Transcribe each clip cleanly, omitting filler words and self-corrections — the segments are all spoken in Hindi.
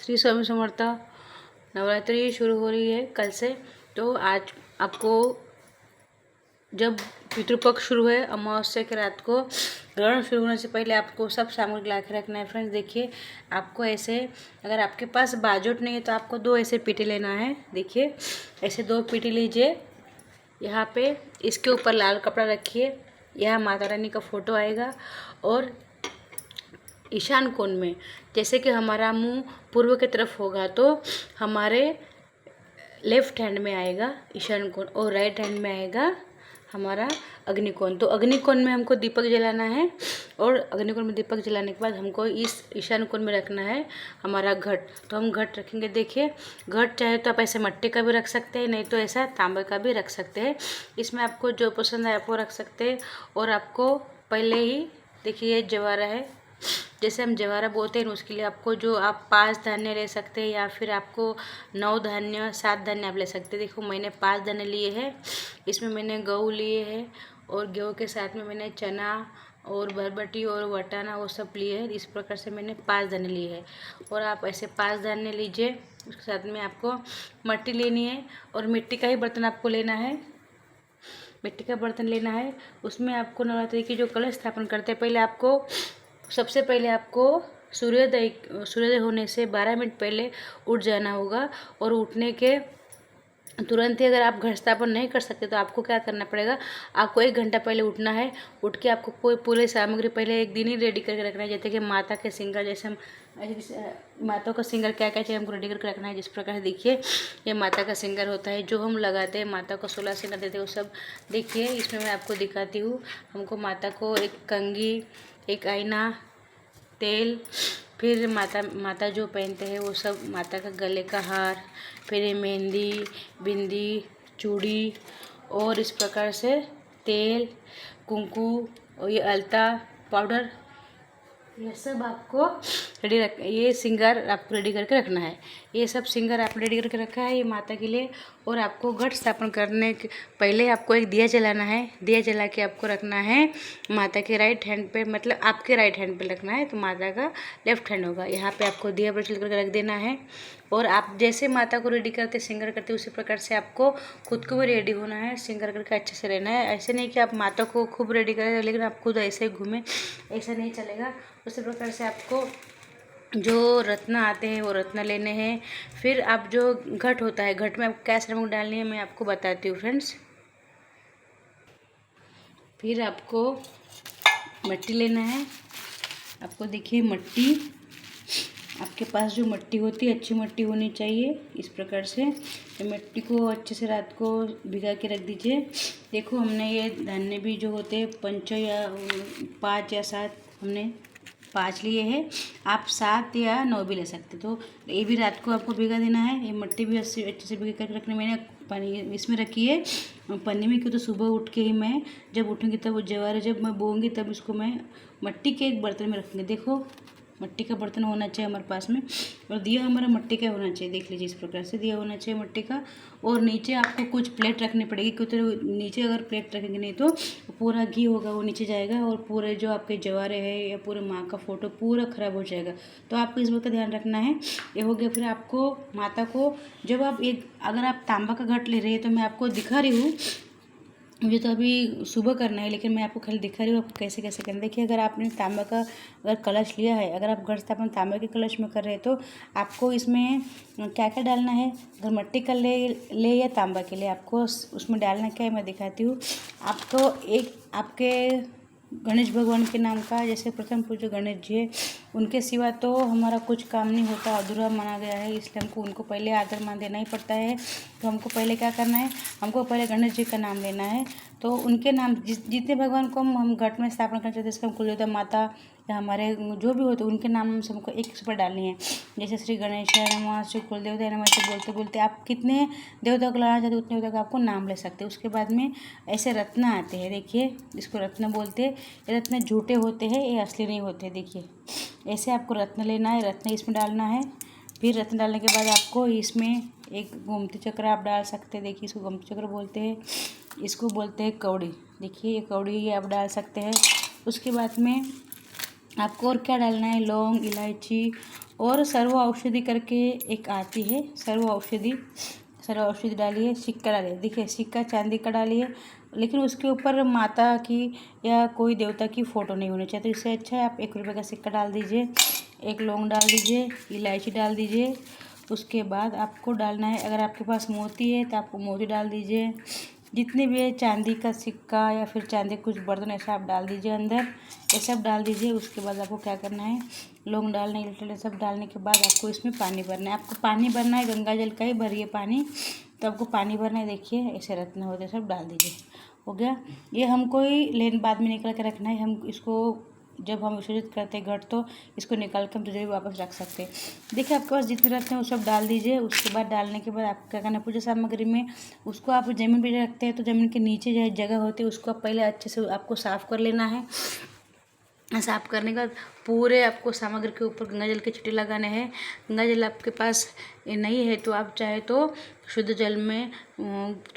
श्री स्वामी समर्थ। नवरात्रि शुरू हो रही है कल से। तो आज आपको जब पितृपक्ष शुरू है, अमावस्या की रात को ग्रहण शुरू होने से पहले आपको सब सामग्री ला के रखना है। फ्रेंड्स देखिए, आपको ऐसे, अगर आपके पास बाजोट नहीं है तो आपको 2 ऐसे पीटे लेना है। देखिए ऐसे 2 पीटे लीजिए। यहाँ पे इसके ऊपर लाल कपड़ा रखिए। यहाँ माता रानी का फोटो आएगा और ईशान कोण में, जैसे कि हमारा मुंह पूर्व की तरफ होगा तो हमारे लेफ्ट हैंड में आएगा ईशान कोण और राइट हैंड में आएगा हमारा अग्निकोण। तो अग्निकोण में हमको दीपक जलाना है और अग्निकोण में दीपक जलाने के बाद हमको इस ईशान कोण में रखना है हमारा घट। तो हम घट रखेंगे। देखिए घट चाहे तो आप ऐसे मिट्टी का भी रख सकते हैं, नहीं तो ऐसा तांबे का भी रख सकते हैं। इसमें आपको जो पसंद है आप वो रख सकते हैं। और आपको पहले ही देखिए ये जवारा है, जैसे हम जवारा बोलते हैं, उसके लिए आपको जो आप 5 धान्य ले सकते हैं या फिर आपको 9 धान्य 7 धान्य आप ले सकते हैं। देखो मैंने 5 धान्य लिए हैं। इसमें मैंने गेहूँ लिए हैं और गेहूँ के साथ में मैंने चना और बरबटी और वटाना वो सब लिए हैं। इस प्रकार से मैंने 5 धान्य लिए हैं। और आप ऐसे 5 धान्य लीजिए। उसके साथ में आपको मिट्टी लेनी है और मिट्टी का ही बर्तन आपको लेना है। मिट्टी का बर्तन लेना है। उसमें आपको नवरात्रि की जो कलश स्थापन करते हैं, सबसे पहले आपको सूर्योदय होने से 12 मिनट पहले उठ जाना होगा। और उठने के तुरंत ही अगर आप घट स्थापन नहीं कर सकते तो आपको क्या करना पड़ेगा, आपको 1 घंटा पहले उठना है। उठ के आपको पूरे सामग्री पहले एक दिन ही रेडी करके रखना है। जैसे कि माता के सिंगार, जैसे हम माता का सिंगार क्या क्या चाहिए हमको रेडी करके रखना है। जिस प्रकार से देखिए ये माता का सिंगार होता है जो हम लगाते हैं, माता को 16 सिंगार देते हैं, वो सब देखिए इसमें मैं आपको दिखाती हूँ। हमको माता को एक कंघी, एक आईना, तेल, फिर माता जो पहनते हैं वो सब, माता का गले का हार, फिर ये मेहंदी, बिंदी, चूड़ी और इस प्रकार से तेल, कुंकू और ये अलता पाउडर, ये सब आपको ये सिंगार आपको रेडी करके रखना है। ये सब सिंगार आपने रेडी करके रखा है ये माता के लिए। और आपको घट स्थापन करने के पहले आपको एक दिया जलाना है। दिया जला के आपको रखना है माता के राइट हैंड पे, मतलब आपके राइट हैंड पे रखना है तो माता का लेफ्ट हैंड होगा। यहाँ पे आपको दिया प्रज्वलित करके रख देना है। और आप जैसे माता को रेडी करते, सिंगार करते, उसी प्रकार से आपको खुद को भी रेडी होना है, सिंगार करके अच्छे से रहना है। ऐसे नहीं कि आप माता को खूब रेडी करें लेकिन आप खुद ऐसे ही घूमें, ऐसा नहीं चलेगा। उसी प्रकार से आपको जो रत्न आते हैं वो रत्न लेने हैं। फिर आप जो घट होता है, घट में आपको क्या सामग्री डालनी है मैं आपको बताती हूँ फ्रेंड्स। फिर आपको मिट्टी लेना है। आपको देखिए मिट्टी, आपके पास जो मिट्टी होती है अच्छी मिट्टी होनी चाहिए। इस प्रकार से तो मिट्टी को अच्छे से रात को भिगा के रख दीजिए। देखो हमने ये धान्य भी जो होते हैं 5 या 7 हमने 5 लिए हैं। आप 7 या 9 भी ले सकते। तो ये भी रात को आपको भिगा देना है। ये मिट्टी भी अच्छे से भिगा कर रखने, मैंने पानी इसमें रखी है पन्नी में, क्यों तो सुबह उठ के ही मैं जब उठूँगी तब वो जवारे जब मैं बोऊँगी तब इसको मैं मिट्टी के एक बर्तन में रखूँगी। देखो मिट्टी का बर्तन होना चाहिए हमारे पास में और दिया हमारा मिट्टी का होना चाहिए। देख लीजिए इस प्रकार से दिया होना चाहिए मिट्टी का। और नीचे आपको कुछ प्लेट रखनी पड़ेगी, क्योंकि नीचे अगर प्लेट रखेंगे नहीं तो पूरा घी होगा वो नीचे जाएगा और पूरे जो आपके जवारे हैं या पूरे माँ का फोटो पूरा ख़राब हो जाएगा। तो आपको इस बात का ध्यान रखना है। ये हो गया। फिर आपको माता को जब आप अगर आप तांबा का घट ले रहे हैं तो मैं आपको दिखा रही हूँ, मुझे तो अभी सुबह करना है लेकिन मैं आपको खाली दिखा रही हूँ आपको कैसे कैसे करना। देखिए अगर आपने तांबा का अगर कलश लिया है, अगर आप घट स्थापन तांबा के कलश में कर रहे हैं तो आपको इसमें क्या क्या डालना है। अगर मिट्टी का ले या तांबा के लिए आपको उसमें डालना क्या है मैं दिखाती हूँ आपको। एक आपके गणेश भगवान के नाम का, जैसे प्रथम पूज्य गणेश जी है, उनके सिवा तो हमारा कुछ काम नहीं होता, अधूरा माना गया है, इसलिए हमको उनको पहले आदर मान देना ही पड़ता है। तो हमको पहले क्या करना है, हमको पहले गणेश जी का नाम लेना है। तो उनके नाम जितने भगवान को हम घट में स्थापना करना चाहते हैं, जैसे हम कुलदेवता माता या हमारे जो भी होते उनके नाम से हमको एक पर डालनी है। जैसे श्री गणेश नमः, श्री कुलदेवता नमः, ऐसे बोलते बोलते आप कितने देवता को लाना चाहते हैं उतने देवता का आपको नाम ले सकते हैं। उसके बाद में ऐसे रत्न आते हैं, देखिए इसको रत्न बोलते हैं। ये रत्न झूठे होते हैं, ये असली नहीं होते। देखिए ऐसे आपको रत्न लेना है, रत्न इसमें डालना है। फिर रत्न डालने के बाद आपको इसमें एक गोमती चक्र आप डाल सकते हैं। देखिए इसको गोमती चक्र बोलते हैं, इसको बोलते हैं कौड़ी। देखिए ये कौड़ी ये आप डाल सकते हैं। उसके बाद में आपको और क्या डालना है, लौंग, इलायची और सर्व औषधि करके एक आती है, सर्व औषधि डालिए, सिक्का डालिए। देखिए सिक्का चांदी का डालिए, लेकिन उसके ऊपर माता की या कोई देवता की फ़ोटो नहीं होनी चाहिए। तो इससे अच्छा है आप 1 रुपये का सिक्का डाल दीजिए, 1 लौंग डाल दीजिए, इलायची डाल दीजिए। उसके बाद आपको डालना है, अगर आपके पास मोती है तो आपको मोती डाल दीजिए। जितने भी है चांदी का सिक्का या फिर चांदी कुछ बर्तन ऐसा आप डाल दीजिए अंदर, ये सब डाल दीजिए। उसके बाद आपको क्या करना है, लौंग डालने इलायची सब डालने के बाद आपको इसमें पानी भरना है। आपको पानी भरना है, गंगा जल का ही भरिए पानी, तो आपको पानी भरना है। देखिए ऐसे रत्न होते सब डाल दीजिए। हो गया। ये हमको ही लेन बाद में निकल के रखना है। हम इसको जब हम विसर्जित करते हैं घट, तो इसको निकाल के हम तुझे वापस रख सकते हैं। देखिए आपके पास जितने रखते हैं वो सब डाल दीजिए। उसके बाद डालने के बाद आपको क्या करना है, पूजा सामग्री में उसको आप ज़मीन पर रखते हैं तो ज़मीन के नीचे जो जगह होती है उसको आप पहले अच्छे से आपको साफ़ कर लेना है। साफ़ करने के बाद पूरे आपको सामग्री के ऊपर गंगा जल के छींटे लगाने हैं। गंगा जल आपके पास नहीं है तो आप चाहे तो शुद्ध जल में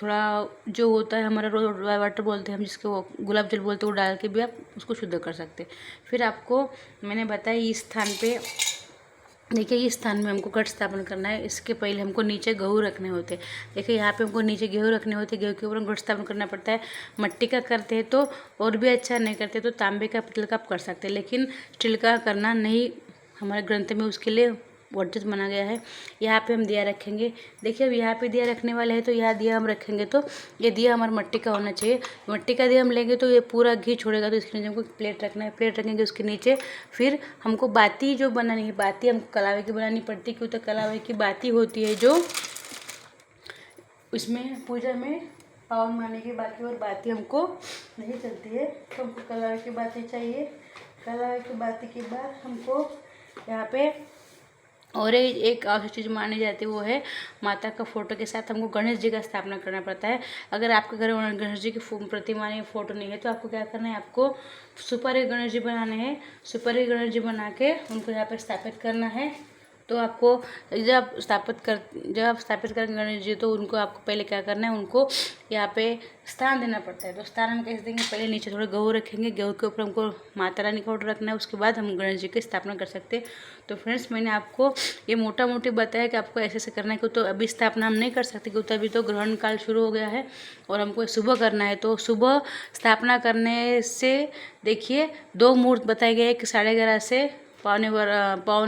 थोड़ा जो होता है हमारा रोज वाटर बोलते हैं हम, जिसके वो गुलाब जल बोलते हैं, वो डाल के भी आप उसको शुद्ध कर सकते हैं। फिर आपको मैंने बताया इस स्थान पे, देखिए इस स्थान में हमको घट स्थापन करना है। इसके पहले हमको नीचे गेहूँ रखने होते हैं। देखिए यहाँ पे हमको नीचे गेहूँ रखने होते हैं, गेहूँ के ऊपर हम घट स्थापन करना पड़ता है। मिट्टी का करते हैं तो और भी अच्छा, नहीं करते तो तांबे का पित्तल का आप कर सकते हैं, लेकिन स्टील का करना नहीं, हमारे ग्रंथ में उसके लिए वर्जित माना गया है। यहाँ पे हम दिया रखेंगे। देखिए अब यहाँ पे दिया रखने वाले हैं तो यहाँ दिया हम रखेंगे तो ये दिया हमारा मिट्टी का होना चाहिए। मिट्टी का दिया हम लेंगे तो ये पूरा घी छोड़ेगा, तो इसके नीचे हमको प्लेट रखना है। प्लेट रखेंगे उसके नीचे, फिर हमको बाती जो बनानी है, बाती हमको कलावे की बनानी पड़ती है, क्यों तो कलावे की बाती होती है जो उसमें पूजा में पावन माने की बाती, और बाती हमको नहीं चलती है तो हमको कलावे की बाती चाहिए। कलावे की बाती के बाद हमको यहाँ पे और एक आवश्यक चीज़ मानी जाती है, वो है माता का फोटो के साथ हमको गणेश जी का स्थापना करना पड़ता है। अगर आपके घर में गणेश जी की प्रतिमा नहीं, फोटो नहीं है, तो आपको क्या करना है, आपको सुपर गणेश जी बनाने हैं। सुपर गणेश जी बना के उनको यहाँ पे स्थापित करना है। तो आपको जब आप स्थापित करेंगे गणेश जी, तो उनको आपको पहले क्या करना है, उनको यहाँ पे स्थान देना पड़ता है। तो स्थान हम कैसे देंगे, पहले नीचे थोड़े गेहूँ रखेंगे, गेहूँ के ऊपर हमको माता रानी का फोटो रखना है, उसके बाद हम गणेश जी की स्थापना कर सकते हैं। तो फ्रेंड्स मैंने आपको ये मोटा मोटी बताया कि आपको ऐसे ऐसे करना है। क्यों तो अभी स्थापना हम नहीं कर सकते, क्योंकि अभी तो ग्रहण काल शुरू हो गया है और हमको सुबह करना है। तो सुबह स्थापना करने से देखिए 2 मुहूर्त बताए गए, कि 11:30 से पौने 12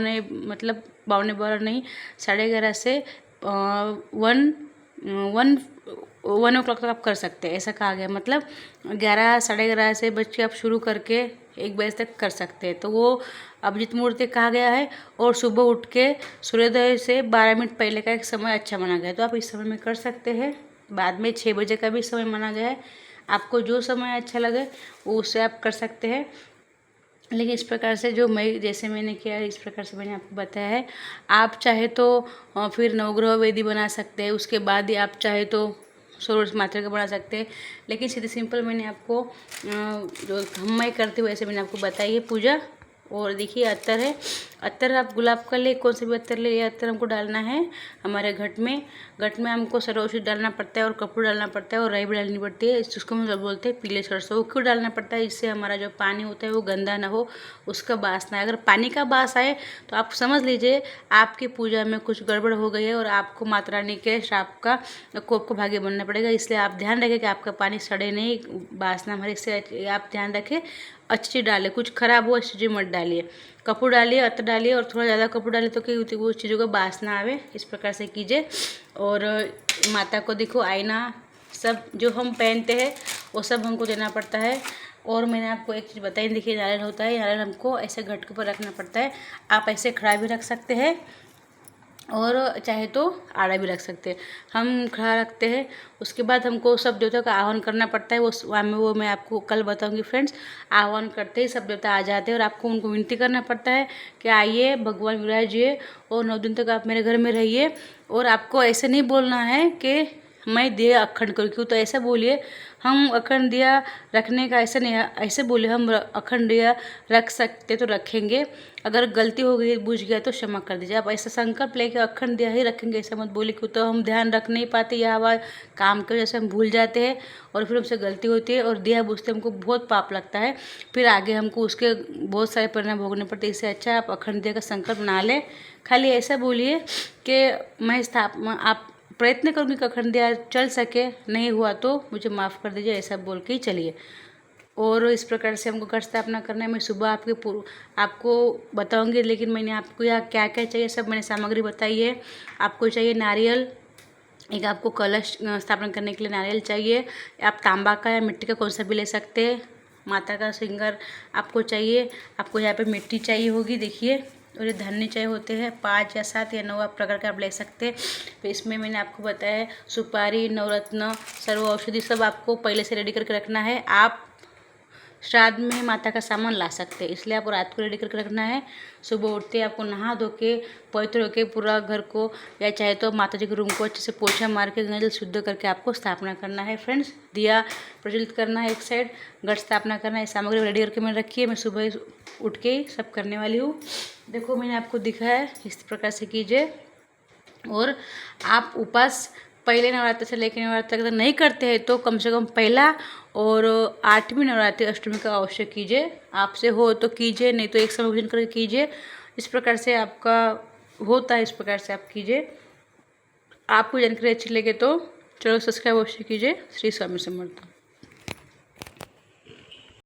नहीं, 11:30 से 1 o'clock तक आप कर सकते हैं, ऐसा कहा गया। मतलब 11 साढ़े 11 से बज के आप शुरू करके 1 बजे तक कर सकते हैं। तो वो अभिजीत मुहूर्त कहा गया है। और सुबह उठ के सूर्योदय से 12 मिनट पहले का एक समय अच्छा माना गया है, तो आप इस समय में कर सकते हैं। बाद में 6 बजे का भी समय माना गया है। आपको जो समय अच्छा लगे वो उससे आप कर सकते हैं। लेकिन इस प्रकार से जो जैसे मैंने किया है, इस प्रकार से मैंने आपको बताया है। आप चाहे तो फिर नवग्रह वेदी बना सकते हैं, उसके बाद ही आप चाहे तो सौर मात्रा का बना सकते हैं। लेकिन सीधे सिंपल मैंने आपको जो मैं करती हूँ वैसे मैंने आपको बताई है पूजा। और देखिए अत्तर है, अत्तर आप गुलाब का ले, कौन सा भी अत्तर ले, ये अत्तर हमको डालना है हमारे घट में। घट में हमको सरसों डालना पड़ता है और कपूर डालना पड़ता है और राई भी डालनी पड़ती है। इसको हम बोलते हैं पीले सरसों। वो क्यों डालना पड़ता है, इससे हमारा जो पानी होता है वो गंदा ना हो, उसका बास ना आए। अगर पानी का बास आए तो आप समझ लीजिए आपकी पूजा में कुछ गड़बड़ हो गई है और आपको माता रानी के श्राप का कोप को भागी बनना पड़ेगा। इसलिए आप ध्यान रखें कि आपका पानी सड़े नहीं, बास ना हमारे, इससे आप ध्यान रखें। अच्छी चीज़ डालें, कुछ खराब हो अच्छी चीज़ मत डालिए। कपूर डालिए, अत्तर डालिए, और थोड़ा ज़्यादा कपूर डालिए तो कि वो चीज़ों का बास ना आवे। इस प्रकार से कीजिए। और माता को देखो आईना सब जो हम पहनते हैं वो सब हमको देना पड़ता है। और मैंने आपको एक चीज़ बताई, देखिए नारियल होता है, नारियल हमको ऐसे घट के ऊपर रखना पड़ता है। आप ऐसे खड़ा भी रख सकते हैं और चाहे तो आड़ा भी रख सकते हैं। हम खड़ा रखते हैं, उसके बाद हमको सब देवता का आह्वान करना पड़ता है। वो मैं आपको कल बताऊंगी फ्रेंड्स। आह्वान करते ही सब देवता आ जाते हैं और आपको उनको विनती करना पड़ता है कि आइए भगवान विराजिए और 9 दिन तक आप मेरे घर में रहिए। और आपको ऐसे नहीं बोलना है कि मैं दिया अखंड करूँ, क्यों तो ऐसा बोलिए हम अखंड दिया रखने का ऐसा नहीं है, ऐसे बोले हम अखंड दिया रख सकते तो रखेंगे, अगर गलती हो गई बुझ गया तो क्षमा कर दीजिए। आप ऐसा संकल्प लेके अखंड दिया ही रखेंगे, ऐसा मत बोले, क्यों तो हम ध्यान रख नहीं पाते या हवा काम की वजह से हम भूल जाते हैं और फिर हमसे गलती होती है और दिया बुझते हमको बहुत पाप लगता है, फिर आगे हमको उसके बहुत सारे परिणाम भोगने पड़ते हैं। इससे अच्छा आप अखंड दिया का संकल्प ना लें खाली ऐसा बोलिए कि मैं आप प्रयत्न करूँगी कि अखंड दिया चल सके, नहीं हुआ तो मुझे माफ़ कर दीजिए, ऐसा बोल के ही चलिए। और इस प्रकार से हमको घट स्थापना करना है। मैं सुबह आपको बताऊंगी, लेकिन मैंने आपको यहाँ क्या क्या चाहिए सब मैंने सामग्री बताई है। आपको चाहिए नारियल, एक आपको कलश स्थापना करने के लिए नारियल चाहिए। आप तांबा का या मिट्टी का कौन सा भी ले सकते हैं। माता का सिंगर आपको चाहिए। आपको यहाँ पे मिट्टी चाहिए होगी, देखिए। और ये धन्य चाहिए होते हैं 5 या 7 या 9 प्रकार के आप ले सकते हैं। तो इसमें मैंने आपको बताया है सुपारी, नवरत्न, सर्व औषधि सब आपको पहले से रेडी करके रखना है। आप श्राद्ध में माता का सामान ला सकते हैं, इसलिए आपको रात को रेडी करके रखना है। सुबह उठते ही आपको नहा धो के पवित्र होकर पूरा घर को या चाहे तो माता जी के रूम को अच्छे से पोछा मार के गंगा जल शुद्ध करके आपको स्थापना करना है। फ्रेंड्स, दिया प्रज्वलित करना है एक साइड, घट स्थापना करना है। सामग्री रेडी करके मैंने रखी है, मैं सुबह उठ के ही सब करने वाली हूँ। देखो मैंने आपको दिखाया है, इस प्रकार से कीजिए। और आप उपवास पहले नवरात्र से लेकर नवरात्र तक नहीं करते हैं तो कम से कम पहला और 8वीं नवरात्रि अष्टमी का अवश्य कीजिए। आपसे हो तो कीजिए, नहीं तो एक समय भोजन करके कीजिए। इस प्रकार से आपका होता है, इस प्रकार से आप कीजिए। आपको जानकारी अच्छी लगे तो चलो सब्सक्राइब अवश्य कीजिए। श्री स्वामी समर्थ।